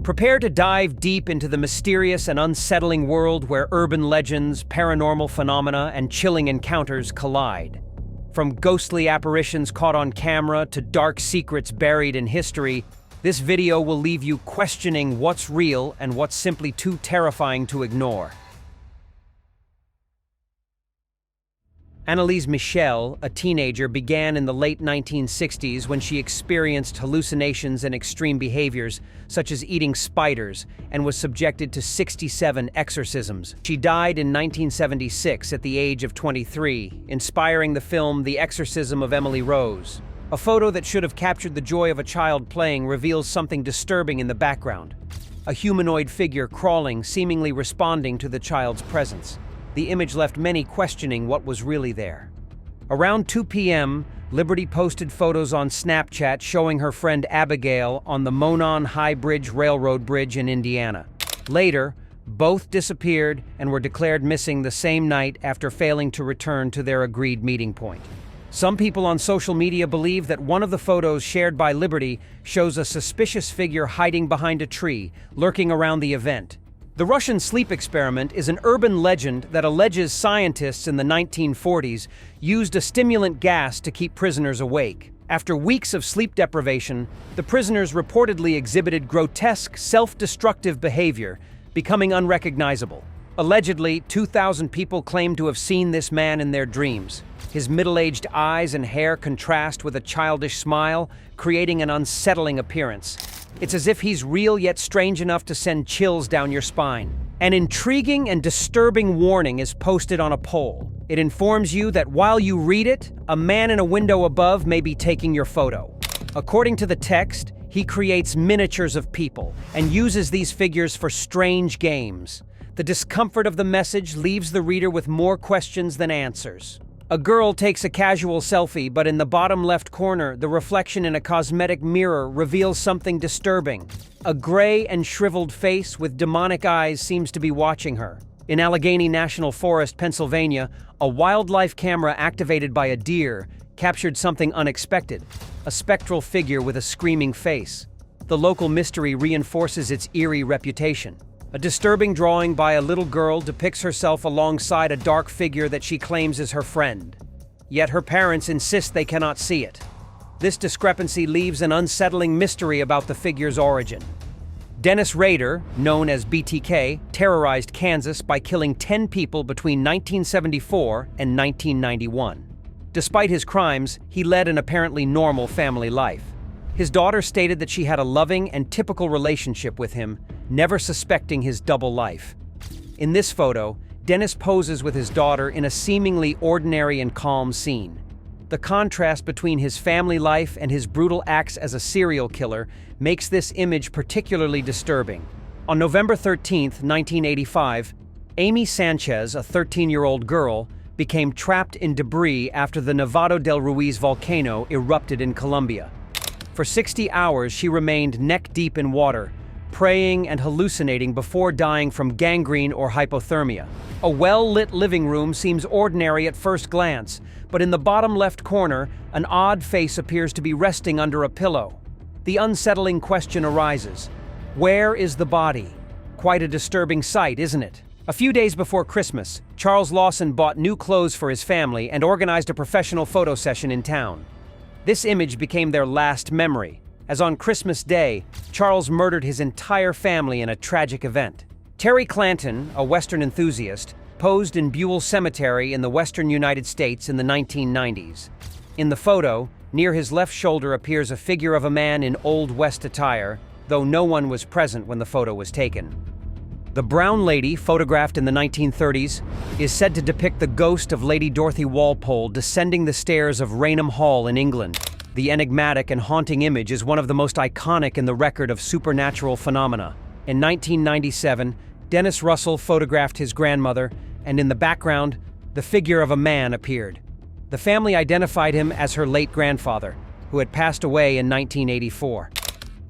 Prepare to dive deep into the mysterious and unsettling world where urban legends, paranormal phenomena, and chilling encounters collide. From ghostly apparitions caught on camera to dark secrets buried in history, this video will leave you questioning what's real and what's simply too terrifying to ignore. Anneliese Michel, a teenager, began in the late 1960s when she experienced hallucinations and extreme behaviors, such as eating spiders, and was subjected to 67 exorcisms. She died in 1976 at the age of 23, inspiring the film The Exorcism of Emily Rose. A photo that should have captured the joy of a child playing reveals something disturbing in the background. A humanoid figure crawling, seemingly responding to the child's presence. The image left many questioning what was really there. Around 2 p.m., Liberty posted photos on Snapchat showing her friend Abigail on the Monon High Bridge Railroad Bridge in Indiana. Later, both disappeared and were declared missing the same night after failing to return to their agreed meeting point. Some people on social media believe that one of the photos shared by Liberty shows a suspicious figure hiding behind a tree, lurking around the event. The Russian sleep experiment is an urban legend that alleges scientists in the 1940s used a stimulant gas to keep prisoners awake. After weeks of sleep deprivation, the prisoners reportedly exhibited grotesque, self-destructive behavior, becoming unrecognizable. Allegedly, 2,000 people claim to have seen this man in their dreams. His middle-aged eyes and hair contrast with a childish smile, creating an unsettling appearance. It's as if he's real yet strange enough to send chills down your spine. An intriguing and disturbing warning is posted on a pole. It informs you that while you read it, a man in a window above may be taking your photo. According to the text, he creates miniatures of people and uses these figures for strange games. The discomfort of the message leaves the reader with more questions than answers. A girl takes a casual selfie, but in the bottom left corner, the reflection in a cosmetic mirror reveals something disturbing. A gray and shriveled face with demonic eyes seems to be watching her. In Allegheny National Forest, Pennsylvania, a wildlife camera activated by a deer captured something unexpected, a spectral figure with a screaming face. The local mystery reinforces its eerie reputation. A disturbing drawing by a little girl depicts herself alongside a dark figure that she claims is her friend. Yet her parents insist they cannot see it. This discrepancy leaves an unsettling mystery about the figure's origin. Dennis Rader, known as BTK, terrorized Kansas by killing 10 people between 1974 and 1991. Despite his crimes, he led an apparently normal family life. His daughter stated that she had a loving and typical relationship with him, never suspecting his double life. In this photo, Dennis poses with his daughter in a seemingly ordinary and calm scene. The contrast between his family life and his brutal acts as a serial killer makes this image particularly disturbing. On November 13, 1985, Amy Sanchez, a 13-year-old girl, became trapped in debris after the Nevado del Ruiz volcano erupted in Colombia. For 60 hours, she remained neck-deep in water, praying and hallucinating before dying from gangrene or hypothermia. A well-lit living room seems ordinary at first glance, but in the bottom left corner, an odd face appears to be resting under a pillow. The unsettling question arises: where is the body? Quite a disturbing sight, isn't it? A few days before Christmas, Charles Lawson bought new clothes for his family and organized a professional photo session in town. This image became their last memory, as on Christmas Day, Charles murdered his entire family in a tragic event. Terry Clanton, a Western enthusiast, posed in Buell Cemetery in the western United States in the 1990s. In the photo, near his left shoulder appears a figure of a man in Old West attire, though no one was present when the photo was taken. The brown lady, photographed in the 1930s, is said to depict the ghost of Lady Dorothy Walpole descending the stairs of Rainham Hall in England. The enigmatic and haunting image is one of the most iconic in the record of supernatural phenomena. In 1997, Dennis Russell photographed his grandmother, and in the background, the figure of a man appeared. The family identified him as her late grandfather, who had passed away in 1984.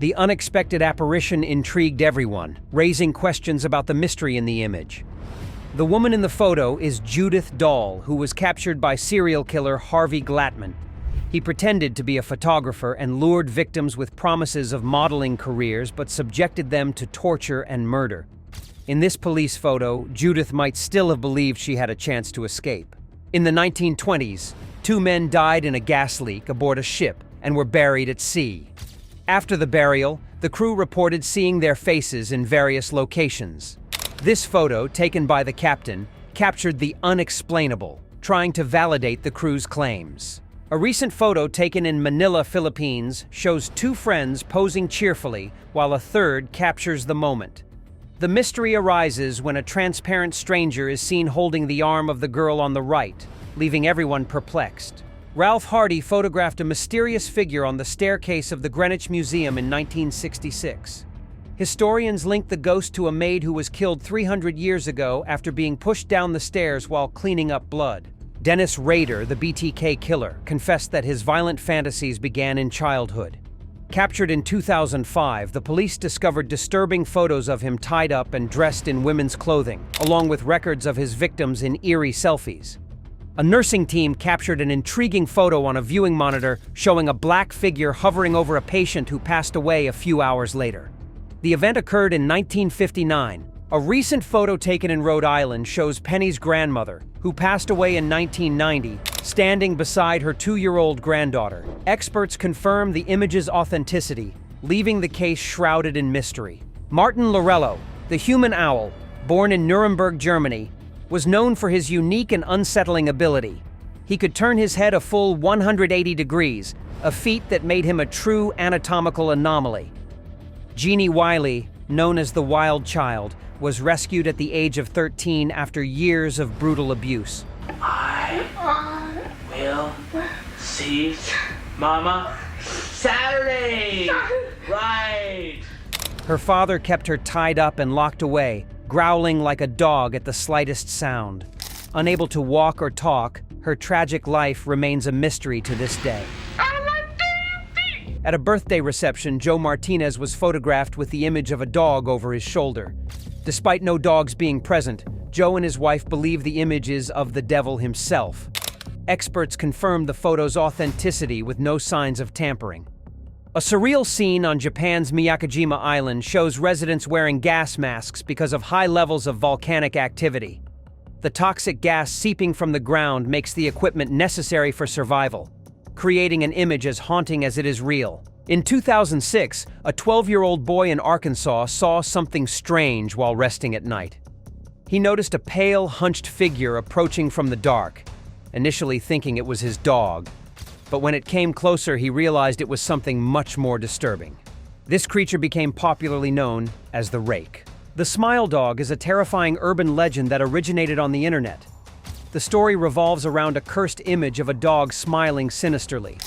The unexpected apparition intrigued everyone, raising questions about the mystery in the image. The woman in the photo is Judith Dahl, who was captured by serial killer Harvey Glattman. He pretended to be a photographer and lured victims with promises of modeling careers but subjected them to torture and murder. In this police photo, Judith might still have believed she had a chance to escape. In the 1920s, 2 men died in a gas leak aboard a ship and were buried at sea. After the burial, the crew reported seeing their faces in various locations. This photo, taken by the captain, captured the unexplainable, trying to validate the crew's claims. A recent photo taken in Manila, Philippines, shows 2 friends posing cheerfully while a third captures the moment. The mystery arises when a transparent stranger is seen holding the arm of the girl on the right, leaving everyone perplexed. Ralph Hardy photographed a mysterious figure on the staircase of the Greenwich Museum in 1966. Historians link the ghost to a maid who was killed 300 years ago after being pushed down the stairs while cleaning up blood. Dennis Rader, the BTK killer, confessed that his violent fantasies began in childhood. Captured in 2005, the police discovered disturbing photos of him tied up and dressed in women's clothing, along with records of his victims in eerie selfies. A nursing team captured an intriguing photo on a viewing monitor showing a black figure hovering over a patient who passed away a few hours later. The event occurred in 1959. A recent photo taken in Rhode Island shows Penny's grandmother, who passed away in 1990, standing beside her 2-year-old granddaughter. Experts confirm the image's authenticity, leaving the case shrouded in mystery. Martin Lorello, the human owl, born in Nuremberg, Germany, was known for his unique and unsettling ability. He could turn his head a full 180 degrees, a feat that made him a true anatomical anomaly. Jeannie Wiley, known as the Wild Child, was rescued at the age of 13 after years of brutal abuse. I will see Mama Saturday! Right! Her father kept her tied up and locked away, growling like a dog at the slightest sound. Unable to walk or talk, her tragic life remains a mystery to this day. At a birthday reception, Joe Martinez was photographed with the image of a dog over his shoulder. Despite no dogs being present, Joe and his wife believe the image is of the devil himself. Experts confirmed the photo's authenticity with no signs of tampering. A surreal scene on Japan's Miyakojima Island shows residents wearing gas masks because of high levels of volcanic activity. The toxic gas seeping from the ground makes the equipment necessary for survival, creating an image as haunting as it is real. In 2006, a 12-year-old boy in Arkansas saw something strange while resting at night. He noticed a pale, hunched figure approaching from the dark, initially thinking it was his dog. But when it came closer, he realized it was something much more disturbing. This creature became popularly known as the Rake. The Smile Dog is a terrifying urban legend that originated on the internet. The story revolves around a cursed image of a dog smiling sinisterly.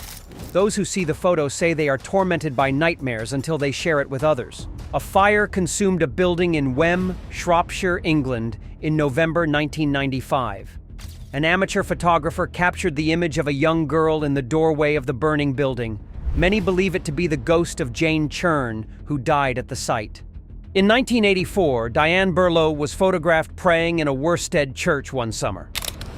Those who see the photo say they are tormented by nightmares until they share it with others. A fire consumed a building in Wem, Shropshire, England, in November 1995. An amateur photographer captured the image of a young girl in the doorway of the burning building. Many believe it to be the ghost of 𝐀𝐛𝐨𝐿, who died at the site. In 1984, Diane Berlow was photographed praying in a Worstead church one summer.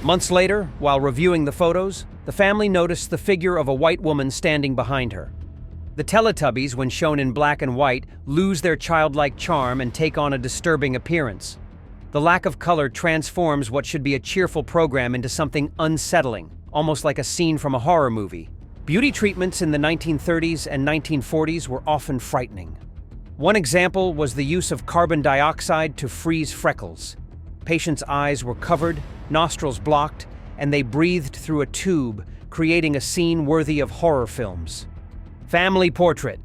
Months later, while reviewing the photos, the family noticed the figure of a white woman standing behind her. The Teletubbies, when shown in black and white, lose their childlike charm and take on a disturbing appearance. The lack of color transforms what should be a cheerful program into something unsettling, almost like a scene from a horror movie. Beauty treatments in the 1930s and 1940s were often frightening. One example was the use of carbon dioxide to freeze freckles. Patients' eyes were covered, nostrils blocked, and they breathed through a tube, creating a scene worthy of horror films. Family portrait.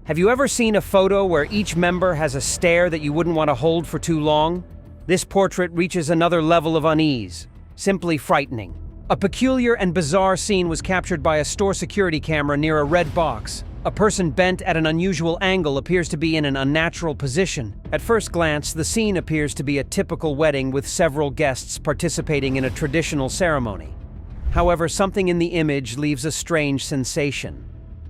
Have you ever seen a photo where each member has a stare that you wouldn't want to hold for too long? This portrait reaches another level of unease, simply frightening. A peculiar and bizarre scene was captured by a store security camera near a red box. A person bent at an unusual angle appears to be in an unnatural position. At first glance, the scene appears to be a typical wedding with several guests participating in a traditional ceremony. However, something in the image leaves a strange sensation.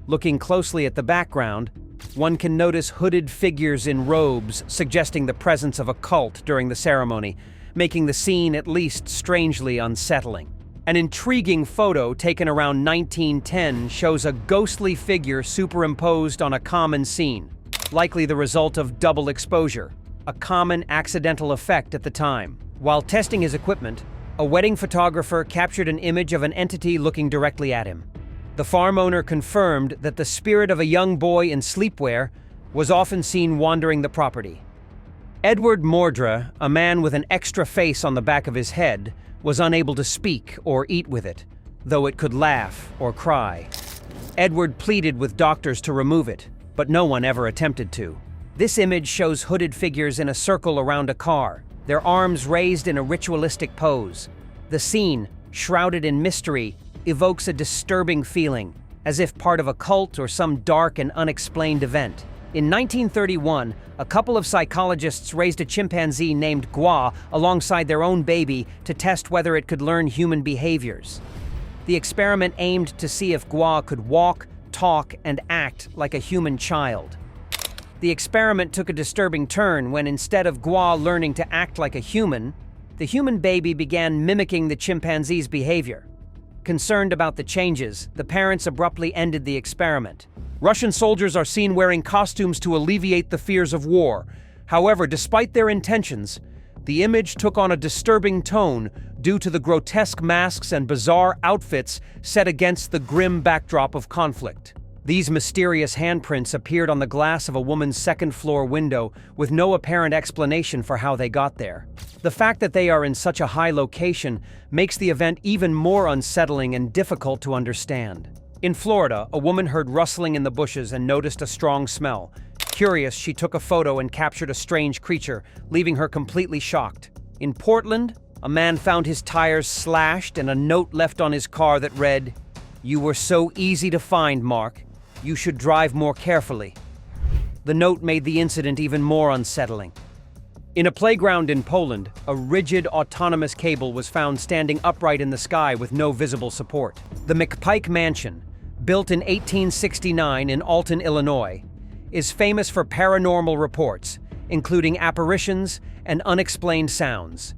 Looking closely at the background, one can notice hooded figures in robes, suggesting the presence of a cult during the ceremony, making the scene at least strangely unsettling. An intriguing photo taken around 1910 shows a ghostly figure superimposed on a common scene, likely the result of double exposure, a common accidental effect at the time. While testing his equipment, a wedding photographer captured an image of an entity looking directly at him. The farm owner confirmed that the spirit of a young boy in sleepwear was often seen wandering the property. Edward Mordra, a man with an extra face on the back of his head, was unable to speak or eat with it, though it could laugh or cry. Edward pleaded with doctors to remove it, but no one ever attempted to. This image shows hooded figures in a circle around a car, their arms raised in a ritualistic pose. The scene, shrouded in mystery, evokes a disturbing feeling, as if part of a cult or some dark and unexplained event. In 1931, a couple of psychologists raised a chimpanzee named 𝐴 alongside their own baby to test whether it could learn human behaviors. The experiment aimed to see if 𝐴 could walk, talk, and act like a human child. The experiment took a disturbing turn when, instead of 𝐴 learning to act like a human, the human baby began mimicking the chimpanzee's behavior. Concerned about the changes, the parents abruptly ended the experiment. Russian soldiers are seen wearing costumes to alleviate the fears of war. However, despite their intentions, the image took on a disturbing tone due to the grotesque masks and bizarre outfits set against the grim backdrop of conflict. These mysterious handprints appeared on the glass of a woman's second-floor window with no apparent explanation for how they got there. The fact that they are in such a high location makes the event even more unsettling and difficult to understand. In Florida, a woman heard rustling in the bushes and noticed a strong smell. Curious, she took a photo and captured a strange creature, leaving her completely shocked. In Portland, a man found his tires slashed and a note left on his car that read, "You were so easy to find, Mark. You should drive more carefully." The note made the incident even more unsettling. In a playground in Poland, a rigid, autonomous cable was found standing upright in the sky with no visible support. The McPike Mansion, built in 1869 in Alton, Illinois, is famous for paranormal reports, including apparitions and unexplained sounds.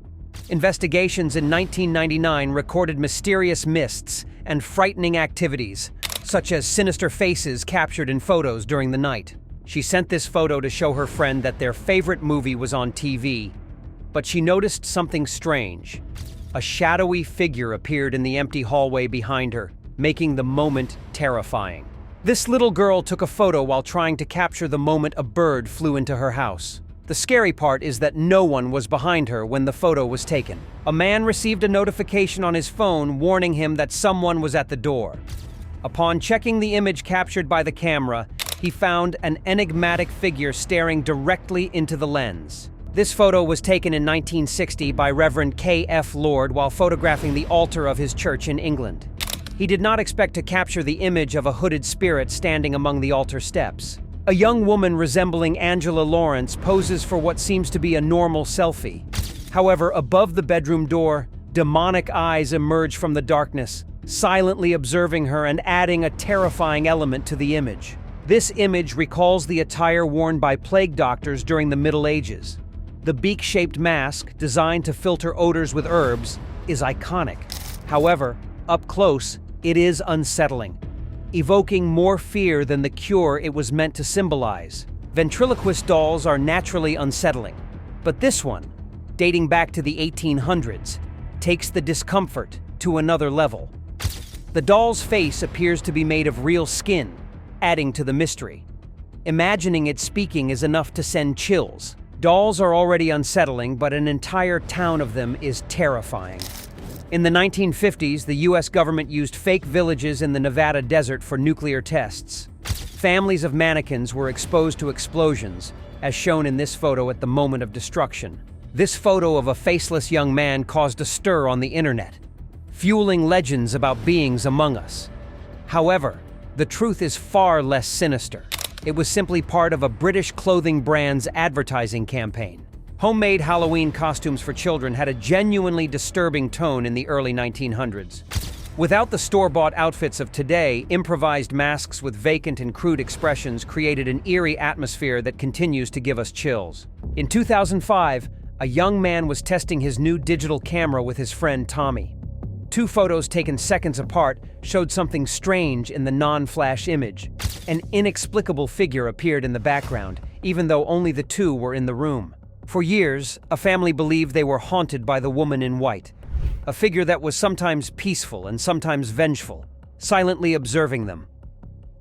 Investigations in 1999 recorded mysterious mists and frightening activities, such as sinister faces captured in photos during the night. She sent this photo to show her friend that their favorite movie was on TV, but she noticed something strange. A shadowy figure appeared in the empty hallway behind her, making the moment terrifying. This little girl took a photo while trying to capture the moment a bird flew into her house. The scary part is that no one was behind her when the photo was taken. A man received a notification on his phone warning him that someone was at the door. Upon checking the image captured by the camera, he found an enigmatic figure staring directly into the lens. This photo was taken in 1960 by Reverend K.F. Lord while photographing the altar of his church in England. He did not expect to capture the image of a hooded spirit standing among the altar steps. A young woman resembling Angela Lawrence poses for what seems to be a normal selfie. However, above the bedroom door, demonic eyes emerge from the darkness, silently observing her and adding a terrifying element to the image. This image recalls the attire worn by plague doctors during the Middle Ages. The beak-shaped mask, designed to filter odors with herbs, is iconic. However, up close, it is unsettling, evoking more fear than the cure it was meant to symbolize. Ventriloquist dolls are naturally unsettling, but this one, dating back to the 1800s, takes the discomfort to another level. The doll's face appears to be made of real skin, adding to the mystery. Imagining it speaking is enough to send chills. Dolls are already unsettling, but an entire town of them is terrifying. In the 1950s, the US government used fake villages in the Nevada desert for nuclear tests. Families of mannequins were exposed to explosions, as shown in this photo at the moment of destruction. This photo of a faceless young man caused a stir on the internet, fueling legends about beings among us. However, the truth is far less sinister. It was simply part of a British clothing brand's advertising campaign. Homemade Halloween costumes for children had a genuinely disturbing tone in the early 1900s. Without the store-bought outfits of today, improvised masks with vacant and crude expressions created an eerie atmosphere that continues to give us chills. In 2005, a young man was testing his new digital camera with his friend Tommy. Two photos taken seconds apart showed something strange in the non-flash image. An inexplicable figure appeared in the background, even though only the two were in the room. For years, a family believed they were haunted by the woman in white, a figure that was sometimes peaceful and sometimes vengeful, silently observing them.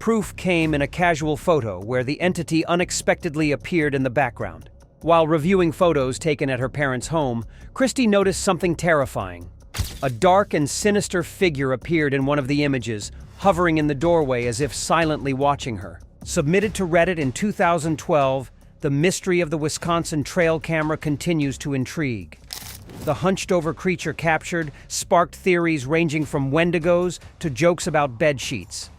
Proof came in a casual photo where the entity unexpectedly appeared in the background. While reviewing photos taken at her parents' home, Christie noticed something terrifying. A dark and sinister figure appeared in one of the images, hovering in the doorway as if silently watching her. Submitted to Reddit in 2012, the mystery of the Wisconsin trail camera continues to intrigue. The hunched-over creature captured sparked theories ranging from wendigos to jokes about bedsheets.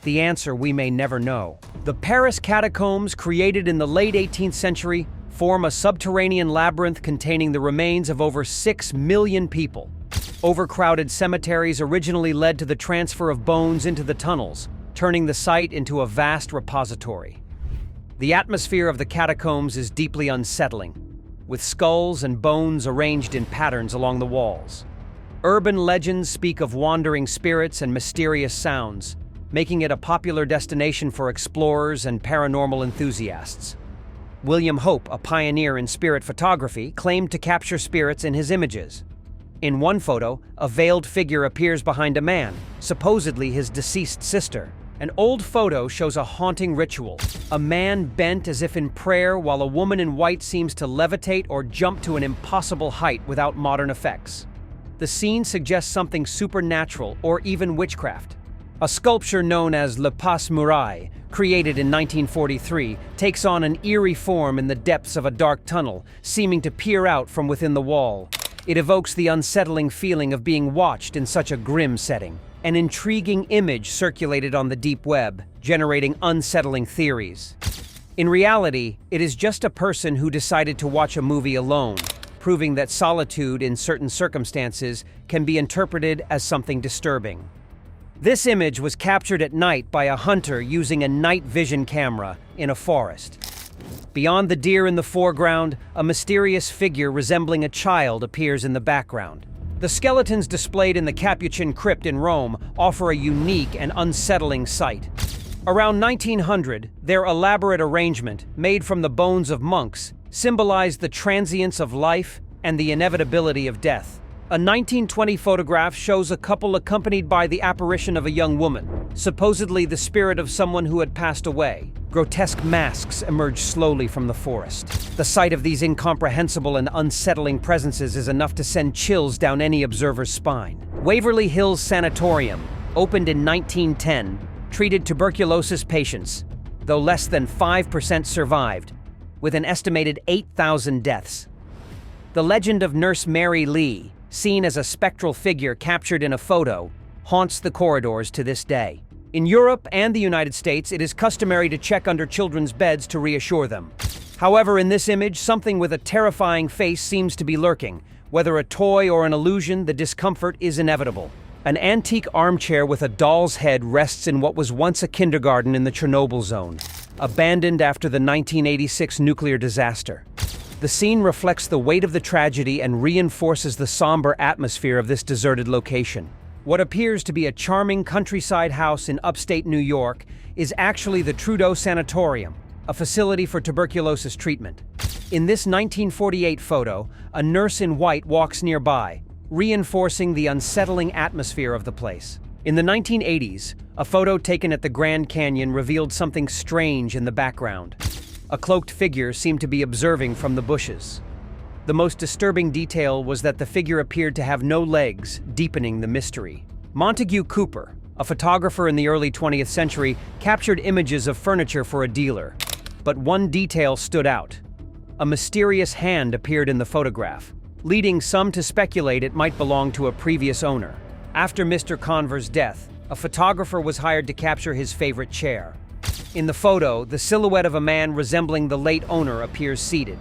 The answer we may never know. The Paris catacombs, created in the late 18th century, form a subterranean labyrinth containing the remains of over 6 million people. Overcrowded cemeteries originally led to the transfer of bones into the tunnels, turning the site into a vast repository. The atmosphere of the catacombs is deeply unsettling, with skulls and bones arranged in patterns along the walls. Urban legends speak of wandering spirits and mysterious sounds, making it a popular destination for explorers and paranormal enthusiasts. William Hope, a pioneer in spirit photography, claimed to capture spirits in his images. In one photo, a veiled figure appears behind a man, supposedly his deceased sister. An old photo shows a haunting ritual. A man bent as if in prayer while a woman in white seems to levitate or jump to an impossible height without modern effects. The scene suggests something supernatural or even witchcraft. A sculpture known as Le Passe Muraille, created in 1943, takes on an eerie form in the depths of a dark tunnel, seeming to peer out from within the wall. It evokes the unsettling feeling of being watched in such a grim setting. An intriguing image circulated on the deep web, generating unsettling theories. In reality, it is just a person who decided to watch a movie alone, proving that solitude in certain circumstances can be interpreted as something disturbing. This image was captured at night by a hunter using a night vision camera in a forest. Beyond the deer in the foreground, a mysterious figure resembling a child appears in the background. The skeletons displayed in the Capuchin crypt in Rome offer a unique and unsettling sight. Around 1900, their elaborate arrangement, made from the bones of monks, symbolized the transience of life and the inevitability of death. A 1920 photograph shows a couple accompanied by the apparition of a young woman, supposedly the spirit of someone who had passed away. Grotesque masks emerge slowly from the forest. The sight of these incomprehensible and unsettling presences is enough to send chills down any observer's spine. Waverly Hills Sanatorium, opened in 1910, treated tuberculosis patients, though less than 5% survived, with an estimated 8,000 deaths. The legend of Nurse Mary Lee, seen as a spectral figure captured in a photo, haunts the corridors to this day. In Europe and the United States, it is customary to check under children's beds to reassure them. However, in this image, something with a terrifying face seems to be lurking. Whether a toy or an illusion, the discomfort is inevitable. An antique armchair with a doll's head rests in what was once a kindergarten in the Chernobyl zone, abandoned after the 1986 nuclear disaster. The scene reflects the weight of the tragedy and reinforces the somber atmosphere of this deserted location. What appears to be a charming countryside house in upstate New York is actually the Trudeau Sanatorium, a facility for tuberculosis treatment. In this 1948 photo, a nurse in white walks nearby, reinforcing the unsettling atmosphere of the place. In the 1980s, a photo taken at the Grand Canyon revealed something strange in the background. A cloaked figure seemed to be observing from the bushes. The most disturbing detail was that the figure appeared to have no legs, deepening the mystery. Montague Cooper, a photographer in the early 20th century, captured images of furniture for a dealer. But one detail stood out. A mysterious hand appeared in the photograph, leading some to speculate it might belong to a previous owner. After Mr. Conver's death, a photographer was hired to capture his favorite chair. In the photo, the silhouette of a man resembling the late owner appears seated.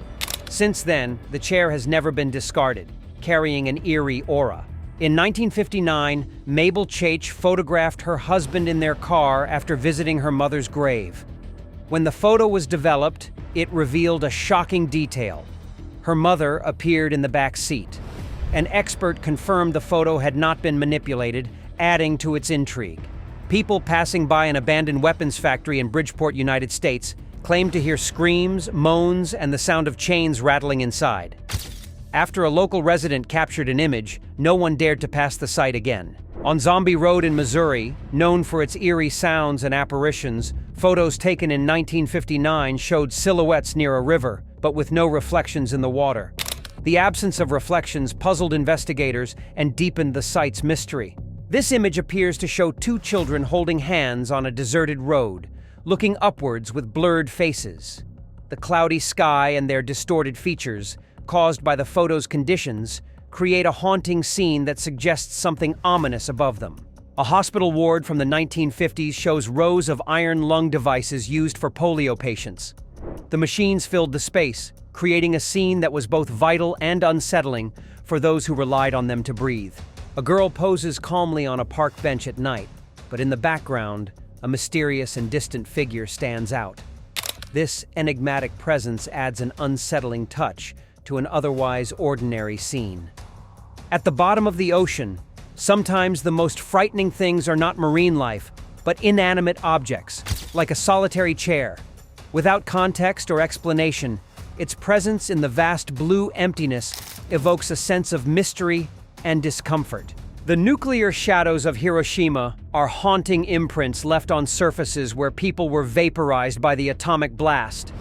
Since then, the chair has never been discarded, carrying an eerie aura. In 1959, Mabel 𝐀𝐻 photographed her husband in their car after visiting her mother's grave. When the photo was developed, it revealed a shocking detail. Her mother appeared in the back seat. An expert confirmed the photo had not been manipulated, adding to its intrigue. People passing by an abandoned weapons factory in Bridgeport, United States, claimed to hear screams, moans, and the sound of chains rattling inside. After a local resident captured an image, no one dared to pass the site again. On Zombie Road in Missouri, known for its eerie sounds and apparitions, photos taken in 1959 showed silhouettes near a river, but with no reflections in the water. The absence of reflections puzzled investigators and deepened the site's mystery. This image appears to show two children holding hands on a deserted road, looking upwards with blurred faces. The cloudy sky and their distorted features, caused by the photo's conditions, create a haunting scene that suggests something ominous above them. A hospital ward from the 1950s shows rows of iron lung devices used for polio patients. The machines filled the space, creating a scene that was both vital and unsettling for those who relied on them to breathe. A girl poses calmly on a park bench at night, but in the background, a mysterious and distant figure stands out. This enigmatic presence adds an unsettling touch to an otherwise ordinary scene. At the bottom of the ocean, sometimes the most frightening things are not marine life, but inanimate objects, like a solitary chair. Without context or explanation, its presence in the vast blue emptiness evokes a sense of mystery and discomfort. The nuclear shadows of Hiroshima are haunting imprints left on surfaces where people were vaporized by the atomic blast.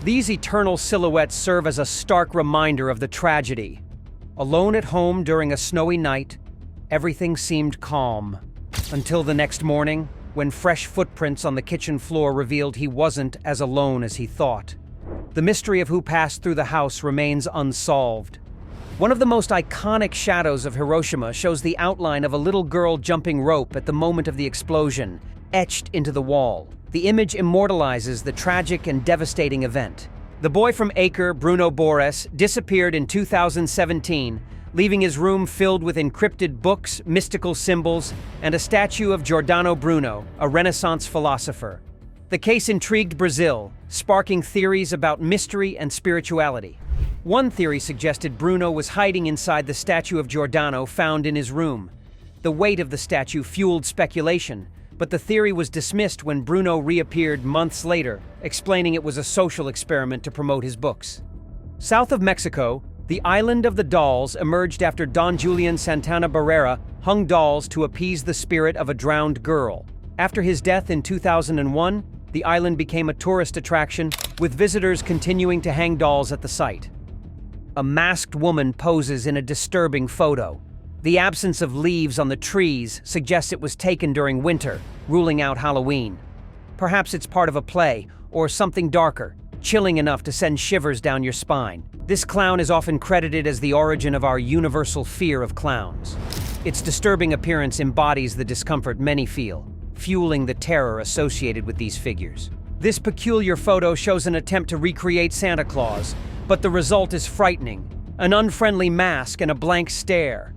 These eternal silhouettes serve as a stark reminder of the tragedy. Alone at home during a snowy night, everything seemed calm. Until the next morning, when fresh footprints on the kitchen floor revealed he wasn't as alone as he thought. The mystery of who passed through the house remains unsolved. One of the most iconic shadows of Hiroshima shows the outline of a little girl jumping rope at the moment of the explosion, etched into the wall. The image immortalizes the tragic and devastating event. The boy from Acre, Bruno Bores, disappeared in 2017, leaving his room filled with encrypted books, mystical symbols, and a statue of Giordano Bruno, a Renaissance philosopher. The case intrigued Brazil, sparking theories about mystery and spirituality. One theory suggested Bruno was hiding inside the statue of Giordano found in his room. The weight of the statue fueled speculation, but the theory was dismissed when Bruno reappeared months later, explaining it was a social experiment to promote his books. South of Mexico, the Island of the Dolls emerged after Don Julian Santana Barrera hung dolls to appease the spirit of a drowned girl. After his death in 2001, the island became a tourist attraction, with visitors continuing to hang dolls at the site. A masked woman poses in a disturbing photo. The absence of leaves on the trees suggests it was taken during winter, ruling out Halloween. Perhaps it's part of a play, or something darker, chilling enough to send shivers down your spine. This clown is often credited as the origin of our universal fear of clowns. Its disturbing appearance embodies the discomfort many feel, fueling the terror associated with these figures. This peculiar photo shows an attempt to recreate Santa Claus, but the result is frightening. An unfriendly mask and a blank stare.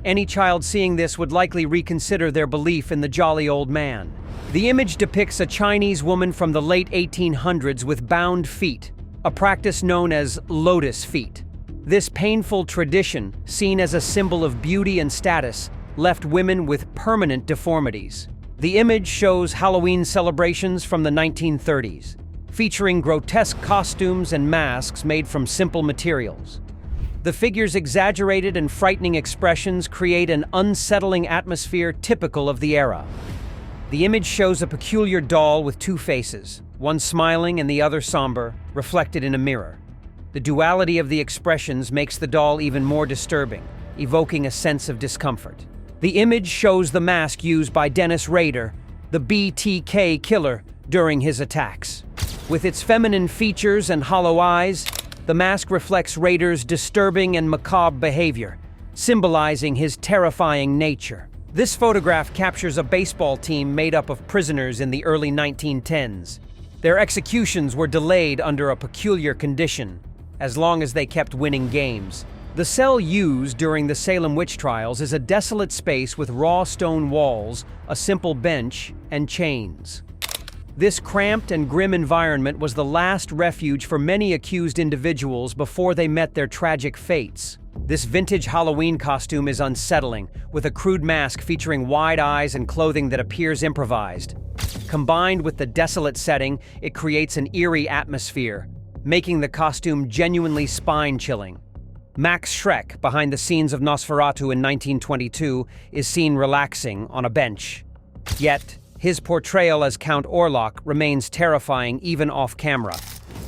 Any child seeing this would likely reconsider their belief in the jolly old man. The image depicts a Chinese woman from the late 1800s with bound feet, a practice known as lotus feet. This painful tradition, seen as a symbol of beauty and status, left women with permanent deformities. The image shows Halloween celebrations from the 1930s, featuring grotesque costumes and masks made from simple materials. The figure's exaggerated and frightening expressions create an unsettling atmosphere typical of the era. The image shows a peculiar doll with two faces, one smiling and the other somber, reflected in a mirror. The duality of the expressions makes the doll even more disturbing, evoking a sense of discomfort. The image shows the mask used by Dennis Rader, the BTK killer, during his attacks. With its feminine features and hollow eyes, the mask reflects Rader's disturbing and macabre behavior, symbolizing his terrifying nature. This photograph captures a baseball team made up of prisoners in the early 1910s. Their executions were delayed under a peculiar condition, as long as they kept winning games. The cell used during the Salem witch trials is a desolate space with raw stone walls, a simple bench, and chains. This cramped and grim environment was the last refuge for many accused individuals before they met their tragic fates. This vintage Halloween costume is unsettling, with a crude mask featuring wide eyes and clothing that appears improvised. Combined with the desolate setting, it creates an eerie atmosphere, making the costume genuinely spine-chilling. Max Schreck, behind the scenes of Nosferatu in 1922, is seen relaxing on a bench. Yet, his portrayal as Count Orlok remains terrifying even off-camera.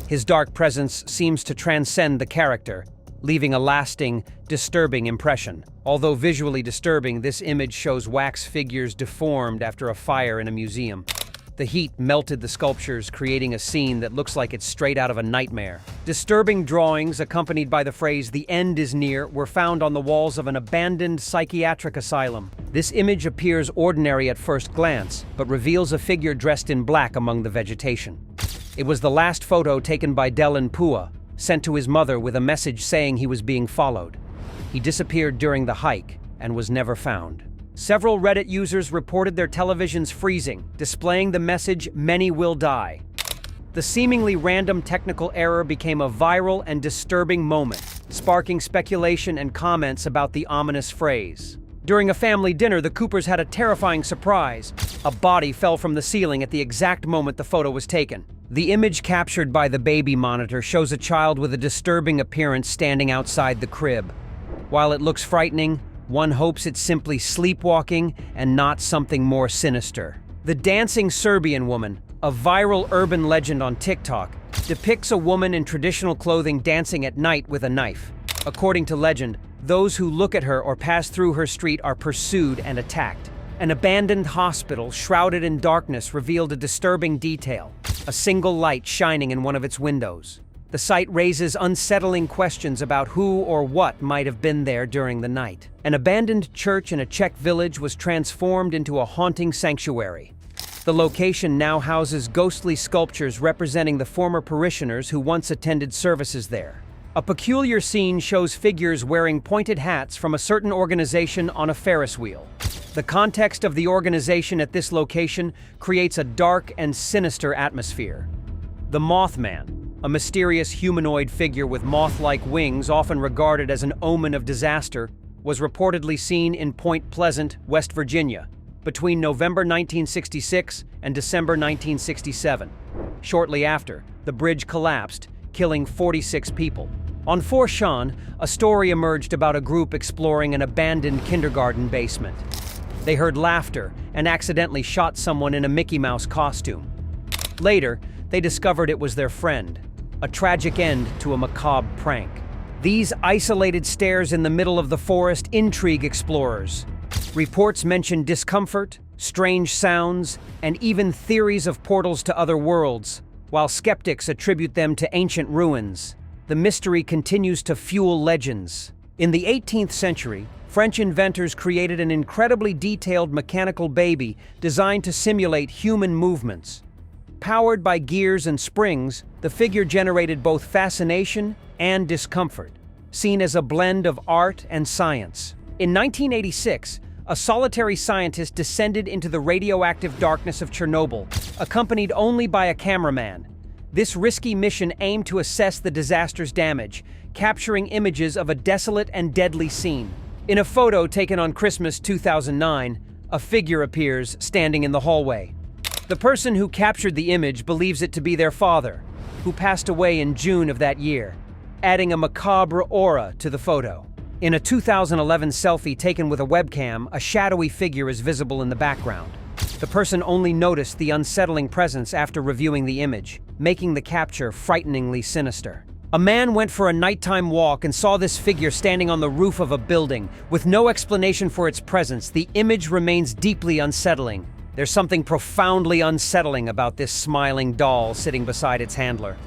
His dark presence seems to transcend the character, leaving a lasting, disturbing impression. Although visually disturbing, this image shows wax figures deformed after a fire in a museum. The heat melted the sculptures, creating a scene that looks like it's straight out of a nightmare. Disturbing drawings, accompanied by the phrase "the end is near," were found on the walls of an abandoned psychiatric asylum. This image appears ordinary at first glance, but reveals a figure dressed in black among the vegetation. It was the last photo taken by 𝐀𝐻𝐿, sent to his mother with a message saying he was being followed. He disappeared during the hike and was never found. Several Reddit users reported their televisions freezing, displaying the message, "Many will die." The seemingly random technical error became a viral and disturbing moment, sparking speculation and comments about the ominous phrase. During a family dinner, the Coopers had a terrifying surprise. A body fell from the ceiling at the exact moment the photo was taken. The image captured by the baby monitor shows a child with a disturbing appearance standing outside the crib. While it looks frightening, one hopes it's simply sleepwalking and not something more sinister. The Dancing Serbian Woman, a viral urban legend on TikTok, depicts a woman in traditional clothing dancing at night with a knife. According to legend, those who look at her or pass through her street are pursued and attacked. An abandoned hospital, shrouded in darkness, revealed a disturbing detail: a single light shining in one of its windows. The site raises unsettling questions about who or what might have been there during the night. An abandoned church in a Czech village was transformed into a haunting sanctuary. The location now houses ghostly sculptures representing the former parishioners who once attended services there. A peculiar scene shows figures wearing pointed hats from a certain organization on a Ferris wheel. The context of the organization at this location creates a dark and sinister atmosphere. The Mothman, a mysterious humanoid figure with moth-like wings often regarded as an omen of disaster, was reportedly seen in Point Pleasant, West Virginia, between November 1966 and December 1967. Shortly after, the bridge collapsed, killing 46 people. On 4chan, a story emerged about a group exploring an abandoned kindergarten basement. They heard laughter and accidentally shot someone in a Mickey Mouse costume. Later, they discovered it was their friend. A tragic end to a macabre prank. These isolated stairs in the middle of the forest intrigue explorers. Reports mention discomfort, strange sounds, and even theories of portals to other worlds, while skeptics attribute them to ancient ruins. The mystery continues to fuel legends. In the 18th century, French inventors created an incredibly detailed mechanical baby designed to simulate human movements. Powered by gears and springs, the figure generated both fascination and discomfort, seen as a blend of art and science. In 1986, a solitary scientist descended into the radioactive darkness of Chernobyl, accompanied only by a cameraman. This risky mission aimed to assess the disaster's damage, capturing images of a desolate and deadly scene. In a photo taken on Christmas 2009, a figure appears standing in the hallway. The person who captured the image believes it to be their father, who passed away in June of that year, adding a macabre aura to the photo. In a 2011 selfie taken with a webcam, a shadowy figure is visible in the background. The person only noticed the unsettling presence after reviewing the image, making the capture frighteningly sinister. A man went for a nighttime walk and saw this figure standing on the roof of a building. With no explanation for its presence, the image remains deeply unsettling. There's something profoundly unsettling about this smiling doll sitting beside its handler.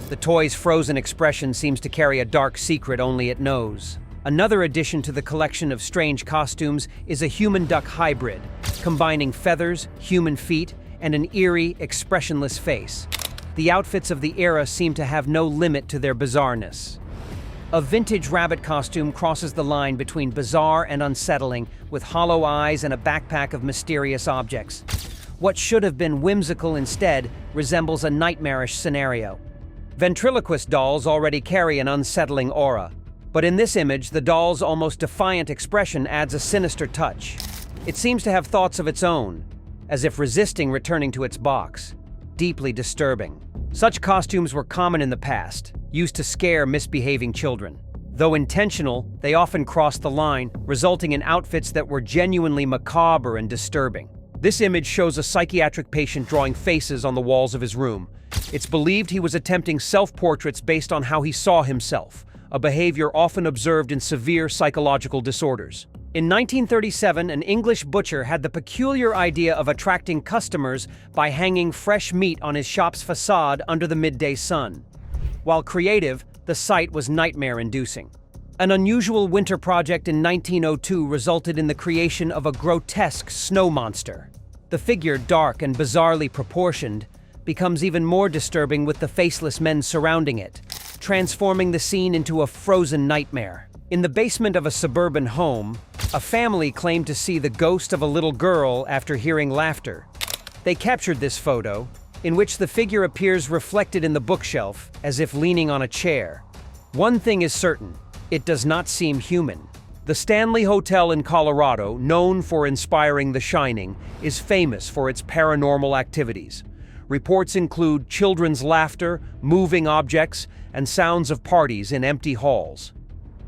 The toy's frozen expression seems to carry a dark secret only it knows. Another addition to the collection of strange costumes is a human-duck hybrid, combining feathers, human feet, and an eerie, expressionless face. The outfits of the era seem to have no limit to their bizarreness. A vintage rabbit costume crosses the line between bizarre and unsettling, with hollow eyes and a backpack of mysterious objects. What should have been whimsical instead resembles a nightmarish scenario. Ventriloquist dolls already carry an unsettling aura, but in this image, the doll's almost defiant expression adds a sinister touch. It seems to have thoughts of its own, as if resisting returning to its box. Deeply disturbing. Such costumes were common in the past, used to scare misbehaving children. Though intentional, they often crossed the line, resulting in outfits that were genuinely macabre and disturbing. This image shows a psychiatric patient drawing faces on the walls of his room. It's believed he was attempting self-portraits based on how he saw himself, a behavior often observed in severe psychological disorders. In 1937, an English butcher had the peculiar idea of attracting customers by hanging fresh meat on his shop's facade under the midday sun. While creative, the sight was nightmare-inducing. An unusual winter project in 1902 resulted in the creation of a grotesque snow monster. The figure, dark and bizarrely proportioned, becomes even more disturbing with the faceless men surrounding it, transforming the scene into a frozen nightmare. In the basement of a suburban home, a family claimed to see the ghost of a little girl after hearing laughter. They captured this photo, in which the figure appears reflected in the bookshelf, as if leaning on a chair. One thing is certain, it does not seem human. The Stanley Hotel in Colorado, known for inspiring The Shining, is famous for its paranormal activities. Reports include children's laughter, moving objects, and sounds of parties in empty halls.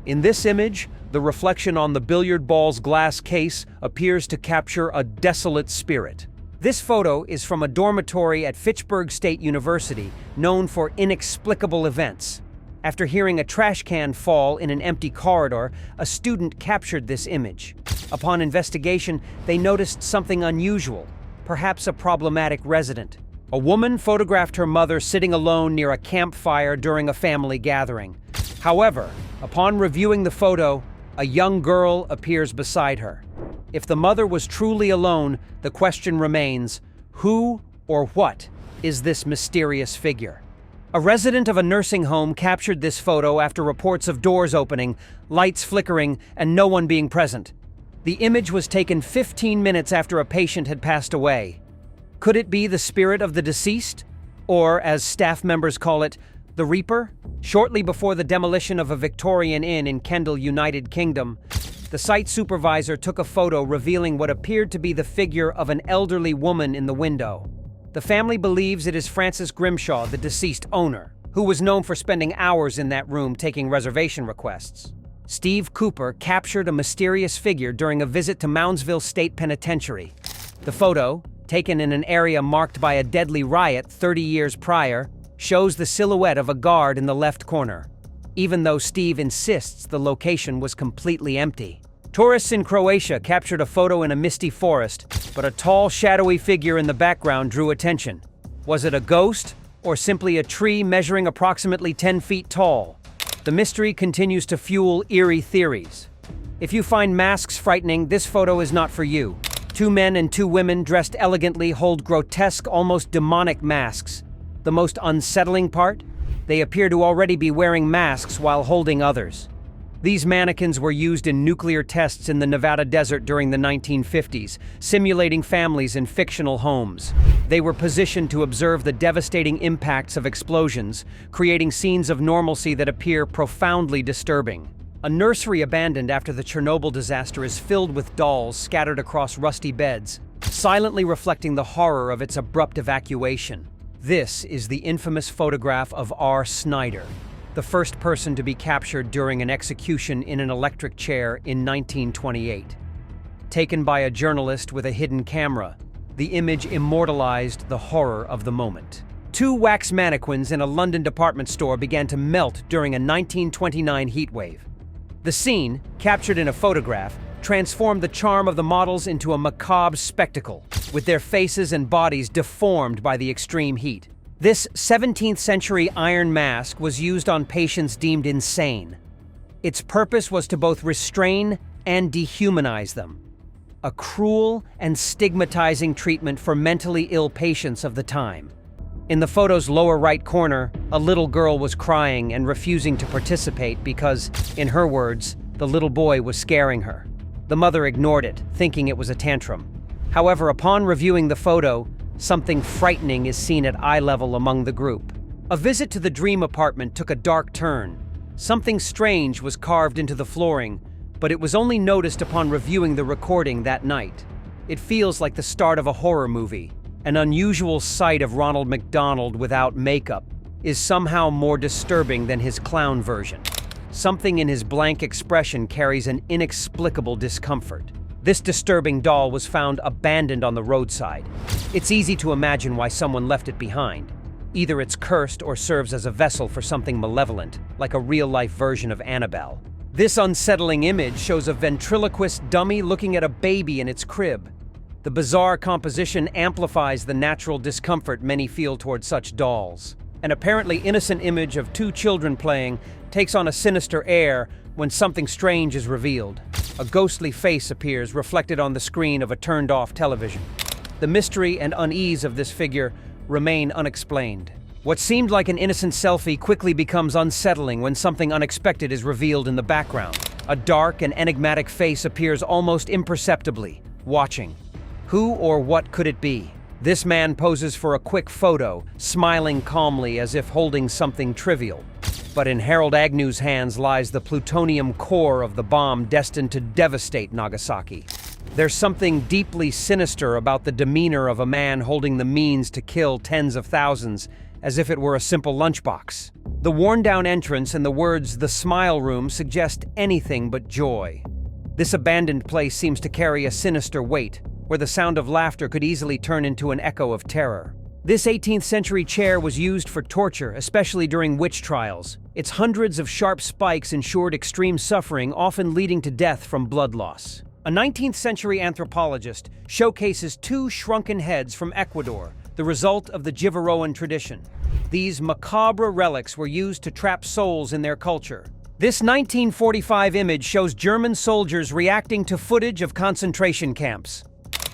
In this image, the reflection on the billiard ball's glass case appears to capture a desolate spirit. This photo is from a dormitory at Fitchburg State University, known for inexplicable events. After hearing a trash can fall in an empty corridor, a student captured this image. Upon investigation, they noticed something unusual, perhaps a problematic resident. A woman photographed her mother sitting alone near a campfire during a family gathering. However, upon reviewing the photo, a young girl appears beside her. If the mother was truly alone, the question remains, who or what is this mysterious figure? A resident of a nursing home captured this photo after reports of doors opening, lights flickering, and no one being present. The image was taken 15 minutes after a patient had passed away. Could it be the spirit of the deceased? Or, as staff members call it, the Reaper? Shortly before the demolition of a Victorian inn in Kendal, United Kingdom, the site supervisor took a photo revealing what appeared to be the figure of an elderly woman in the window. The family believes it is Francis Grimshaw, the deceased owner, who was known for spending hours in that room taking reservation requests. Steve Cooper captured a mysterious figure during a visit to Moundsville State Penitentiary. The photo, taken in an area marked by a deadly riot 30 years prior, shows the silhouette of a guard in the left corner, even though Steve insists the location was completely empty. Tourists in Croatia captured a photo in a misty forest, but a tall, shadowy figure in the background drew attention. Was it a ghost, or simply a tree measuring approximately 10 feet tall? The mystery continues to fuel eerie theories. If you find masks frightening, this photo is not for you. Two men and two women dressed elegantly hold grotesque, almost demonic masks. The most unsettling part? They appear to already be wearing masks while holding others. These mannequins were used in nuclear tests in the Nevada desert during the 1950s, simulating families in fictional homes. They were positioned to observe the devastating impacts of explosions, creating scenes of normalcy that appear profoundly disturbing. A nursery abandoned after the Chernobyl disaster is filled with dolls scattered across rusty beds, silently reflecting the horror of its abrupt evacuation. This is the infamous photograph of R. Snyder, the first person to be captured during an execution in an electric chair in 1928. Taken by a journalist with a hidden camera, the image immortalized the horror of the moment. Two wax mannequins in a London department store began to melt during a 1929 heatwave. The scene, captured in a photograph, transformed the charm of the models into a macabre spectacle, with their faces and bodies deformed by the extreme heat. This 17th century iron mask was used on patients deemed insane. Its purpose was to both restrain and dehumanize them, a cruel and stigmatizing treatment for mentally ill patients of the time. In the photo's lower right corner, a little girl was crying and refusing to participate because, in her words, the little boy was scaring her. The mother ignored it, thinking it was a tantrum. However, upon reviewing the photo, something frightening is seen at eye level among the group. A visit to the dream apartment took a dark turn. Something strange was carved into the flooring, but it was only noticed upon reviewing the recording that night. It feels like the start of a horror movie. An unusual sight of Ronald McDonald without makeup is somehow more disturbing than his clown version. Something in his blank expression carries an inexplicable discomfort. This disturbing doll was found abandoned on the roadside. It's easy to imagine why someone left it behind. Either it's cursed or serves as a vessel for something malevolent, like a real-life version of Annabelle. This unsettling image shows a ventriloquist dummy looking at a baby in its crib. The bizarre composition amplifies the natural discomfort many feel toward such dolls. An apparently innocent image of two children playing takes on a sinister air when something strange is revealed. A ghostly face appears reflected on the screen of a turned-off television. The mystery and unease of this figure remain unexplained. What seemed like an innocent selfie quickly becomes unsettling when something unexpected is revealed in the background. A dark and enigmatic face appears almost imperceptibly, watching. Who or what could it be? This man poses for a quick photo, smiling calmly as if holding something trivial. But in Harold Agnew's hands lies the plutonium core of the bomb destined to devastate Nagasaki. There's something deeply sinister about the demeanor of a man holding the means to kill tens of thousands, as if it were a simple lunchbox. The worn-down entrance and the words "the smile room" suggest anything but joy. This abandoned place seems to carry a sinister weight, where the sound of laughter could easily turn into an echo of terror. This 18th century chair was used for torture, especially during witch trials. Its hundreds of sharp spikes ensured extreme suffering, often leading to death from blood loss. A 19th century anthropologist showcases two shrunken heads from Ecuador, the result of the 𝐔𝐬𝐿 tradition. These macabre relics were used to trap souls in their culture. This 1945 image shows German soldiers reacting to footage of concentration camps.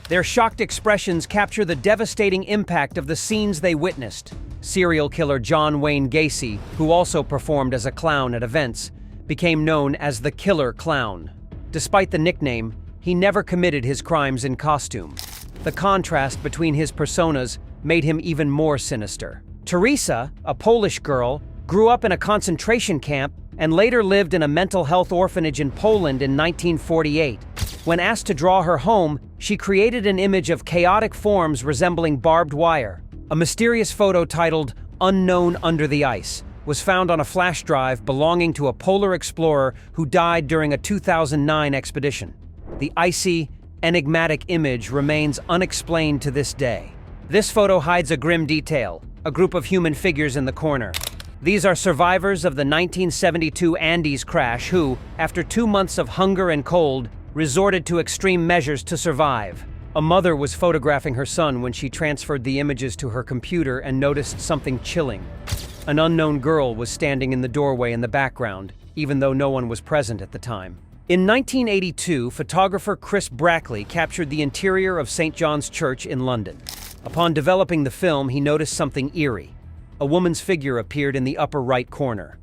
Their shocked expressions capture the devastating impact of the scenes they witnessed. Serial killer John Wayne Gacy, who also performed as a clown at events, became known as the Killer Clown. Despite the nickname, he never committed his crimes in costume. The contrast between his personas made him even more sinister. Teresa, a Polish girl, grew up in a concentration camp and later lived in a mental health orphanage in Poland in 1948. When asked to draw her home, she created an image of chaotic forms resembling barbed wire. A mysterious photo titled "Unknown Under the Ice" was found on a flash drive belonging to a polar explorer who died during a 2009 expedition. The icy, enigmatic image remains unexplained to this day. This photo hides a grim detail, a group of human figures in the corner. These are survivors of the 1972 Andes crash who, after 2 months of hunger and cold, resorted to extreme measures to survive. A mother was photographing her son when she transferred the images to her computer and noticed something chilling. An unknown girl was standing in the doorway in the background, even though no one was present at the time. In 1982, photographer Chris Brackley captured the interior of St. John's Church in London. Upon developing the film, he noticed something eerie. A woman's figure appeared in the upper right corner.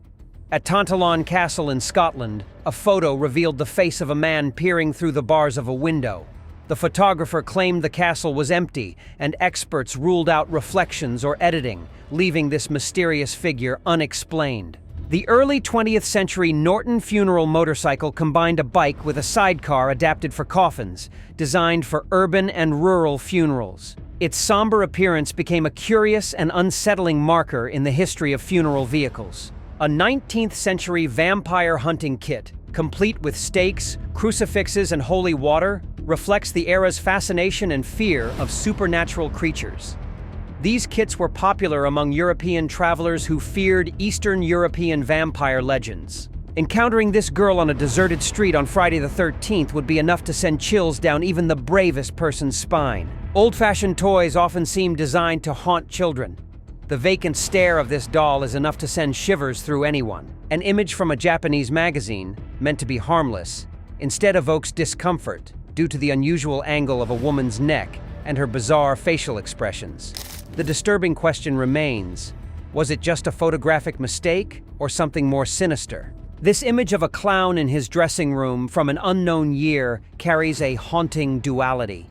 At Tantallon Castle in Scotland, a photo revealed the face of a man peering through the bars of a window. The photographer claimed the castle was empty, and experts ruled out reflections or editing, leaving this mysterious figure unexplained. The early 20th century Norton funeral motorcycle combined a bike with a sidecar adapted for coffins, designed for urban and rural funerals. Its somber appearance became a curious and unsettling marker in the history of funeral vehicles. A 19th century vampire hunting kit, complete with stakes, crucifixes, and holy water, reflects the era's fascination and fear of supernatural creatures. These kits were popular among European travelers who feared Eastern European vampire legends. Encountering this girl on a deserted street on Friday the 13th would be enough to send chills down even the bravest person's spine. Old-fashioned toys often seem designed to haunt children. The vacant stare of this doll is enough to send shivers through anyone. An image from a Japanese magazine, meant to be harmless, instead evokes discomfort due to the unusual angle of a woman's neck and her bizarre facial expressions. The disturbing question remains, was it just a photographic mistake or something more sinister? This image of a clown in his dressing room from an unknown year carries a haunting duality.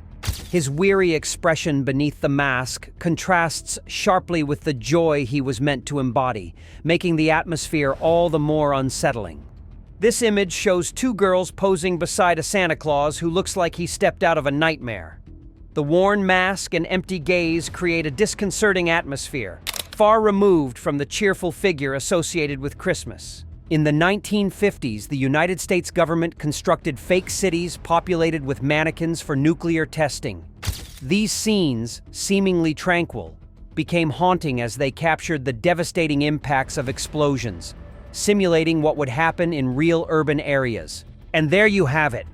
His weary expression beneath the mask contrasts sharply with the joy he was meant to embody, making the atmosphere all the more unsettling. This image shows two girls posing beside a Santa Claus who looks like he stepped out of a nightmare. The worn mask and empty gaze create a disconcerting atmosphere, far removed from the cheerful figure associated with Christmas. In the 1950s, the United States government constructed fake cities populated with mannequins for nuclear testing. These scenes, seemingly tranquil, became haunting as they captured the devastating impacts of explosions, simulating what would happen in real urban areas. And there you have it.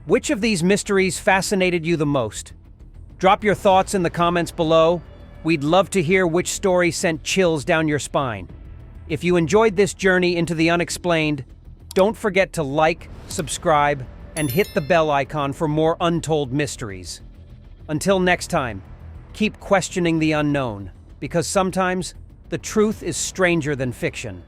Which of these mysteries fascinated you the most? Drop your thoughts in the comments below. We'd love to hear which story sent chills down your spine. If you enjoyed this journey into the unexplained, don't forget to like, subscribe, and hit the bell icon for more untold mysteries. Until next time, keep questioning the unknown, because sometimes the truth is stranger than fiction.